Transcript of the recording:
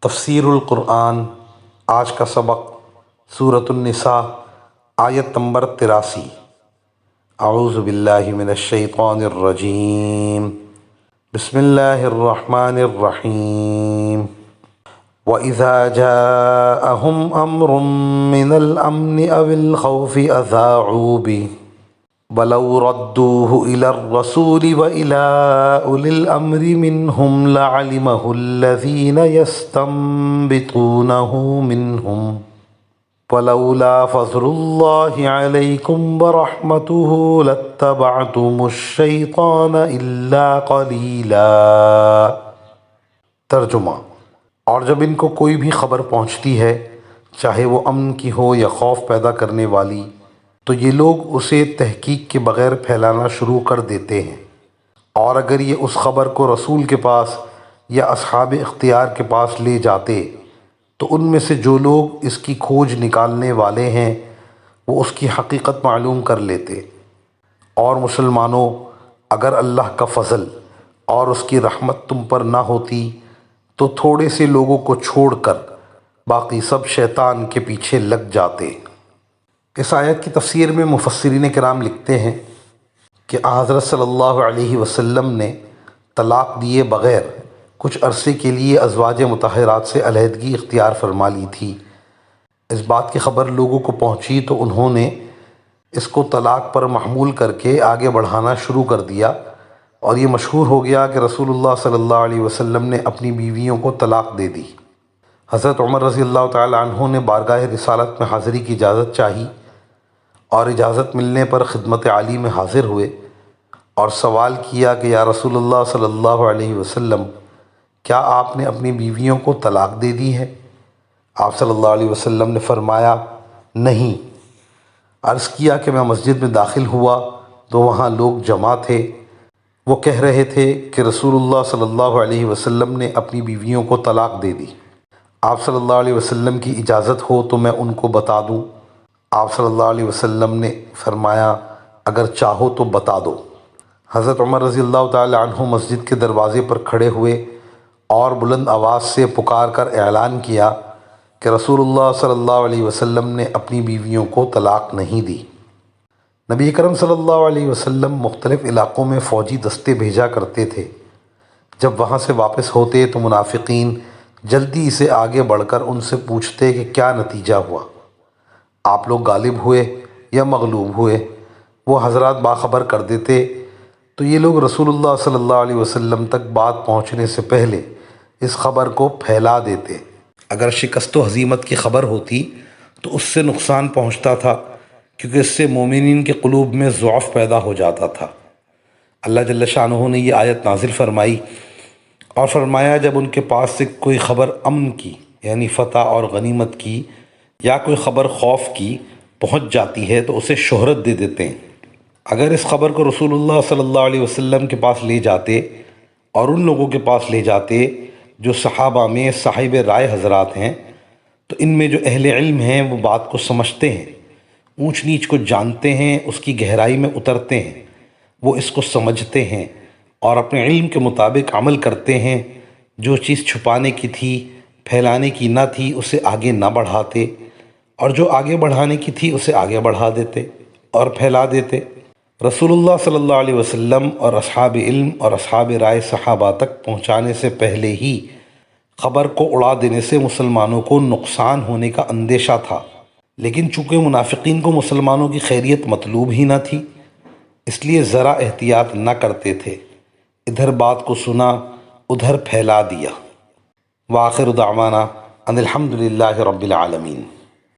تفسیر القرآن آج کا سبق سورۃ النساء آیت نمبر 83۔ اعوذ باللہ من الشیطان الرجیم، بسم اللہ الرحمن الرحیم۔ وَإِذَا جَاءَهُمْ أَمْرٌ مِّنَ الْأَمْنِ أَوِ الْخَوْفِ أَذَاعُوا بِهِ وَلَوْ رَدُّوهُ إِلَى الرَّسُولِ وَإِلَى أُولِي الْأَمْرِ مِنْهُمْ لَعَلِمَهُ الَّذِينَ يَسْتَنبِطُونَهُ مِنْهُمْ وَلَوْلَا فَضْلُ اللَّهِ عَلَيْكُمْ وَرَحْمَتُهُ لَاتَّبَعْتُمُ الشَّيْطَانَ إِلَّا قَلِيلًا۔ ترجمہ: اور جب ان کو کوئی بھی خبر پہنچتی ہے، چاہے وہ امن کی ہو یا خوف پیدا کرنے والی، تو یہ لوگ اسے تحقیق کے بغیر پھیلانا شروع کر دیتے ہیں، اور اگر یہ اس خبر کو رسول کے پاس یا اصحاب اختیار کے پاس لے جاتے تو ان میں سے جو لوگ اس کی کھوج نکالنے والے ہیں وہ اس کی حقیقت معلوم کر لیتے۔ اور مسلمانوں، اگر اللہ کا فضل اور اس کی رحمت تم پر نہ ہوتی تو تھوڑے سے لوگوں کو چھوڑ کر باقی سب شیطان کے پیچھے لگ جاتے۔ اس آیت کی تفسیر میں مفسرین کرام لکھتے ہیں کہ حضرت صلی اللہ علیہ وسلم نے طلاق دیے بغیر کچھ عرصے کے لیے ازواج مطہرات سے علیحدگی اختیار فرما لی تھی۔ اس بات کی خبر لوگوں کو پہنچی تو انہوں نے اس کو طلاق پر محمول کر کے آگے بڑھانا شروع کر دیا، اور یہ مشہور ہو گیا کہ رسول اللہ صلی اللہ علیہ وسلم نے اپنی بیویوں کو طلاق دے دی۔ حضرت عمر رضی اللہ تعالی عنہ نے بارگاہ رسالت میں حاضری کی اجازت چاہی، اور اجازت ملنے پر خدمت عالی میں حاضر ہوئے اور سوال کیا کہ یا رسول اللہ صلی اللہ علیہ وسلم، کیا آپ نے اپنی بیویوں کو طلاق دے دی ہے؟ آپ صلی اللہ علیہ وسلم نے فرمایا، نہیں۔ عرض کیا کہ میں مسجد میں داخل ہوا تو وہاں لوگ جمع تھے، وہ کہہ رہے تھے کہ رسول اللہ صلی اللہ علیہ وسلم نے اپنی بیویوں کو طلاق دے دی۔ آپ صلی اللہ علیہ وسلم کی اجازت ہو تو میں ان کو بتا دوں؟ آپ صلی اللہ علیہ وسلم نے فرمایا، اگر چاہو تو بتا دو۔ حضرت عمر رضی اللہ تعالی عنہ مسجد کے دروازے پر کھڑے ہوئے اور بلند آواز سے پکار کر اعلان کیا کہ رسول اللہ صلی اللہ علیہ وسلم نے اپنی بیویوں کو طلاق نہیں دی۔ نبی اکرم صلی اللہ علیہ وسلم مختلف علاقوں میں فوجی دستے بھیجا کرتے تھے۔ جب وہاں سے واپس ہوتے تو منافقین جلدی سے آگے بڑھ کر ان سے پوچھتے کہ کیا نتیجہ ہوا، آپ لوگ غالب ہوئے یا مغلوب ہوئے؟ وہ حضرات باخبر کر دیتے تو یہ لوگ رسول اللہ صلی اللہ علیہ وسلم تک بات پہنچنے سے پہلے اس خبر کو پھیلا دیتے۔ اگر شکست و ہزیمت کی خبر ہوتی تو اس سے نقصان پہنچتا تھا، کیونکہ اس سے مومنین کے قلوب میں ضعف پیدا ہو جاتا تھا۔ اللہ جل شانہ نے یہ آیت نازل فرمائی اور فرمایا، جب ان کے پاس سے کوئی خبر امن کی یعنی فتح اور غنیمت کی یا کوئی خبر خوف کی پہنچ جاتی ہے تو اسے شہرت دے دیتے ہیں۔ اگر اس خبر کو رسول اللہ صلی اللہ علیہ وسلم کے پاس لے جاتے اور ان لوگوں کے پاس لے جاتے جو صحابہ میں صاحب رائے حضرات ہیں، تو ان میں جو اہل علم ہیں وہ بات کو سمجھتے ہیں، اونچ نیچ کو جانتے ہیں، اس کی گہرائی میں اترتے ہیں، وہ اس کو سمجھتے ہیں اور اپنے علم کے مطابق عمل کرتے ہیں۔ جو چیز چھپانے کی تھی، پھیلانے کی نہ تھی، اسے آگے نہ بڑھاتے، اور جو آگے بڑھانے کی تھی اسے آگے بڑھا دیتے اور پھیلا دیتے۔ رسول اللہ صلی اللہ علیہ وسلم اور اصحاب علم اور اصحاب رائے صحابہ تک پہنچانے سے پہلے ہی خبر کو اڑا دینے سے مسلمانوں کو نقصان ہونے کا اندیشہ تھا، لیکن چونکہ منافقین کو مسلمانوں کی خیریت مطلوب ہی نہ تھی، اس لیے ذرا احتیاط نہ کرتے تھے، ادھر بات کو سنا ادھر پھیلا دیا۔ وآخر دعوانا ان الحمد للہ رب العالمین۔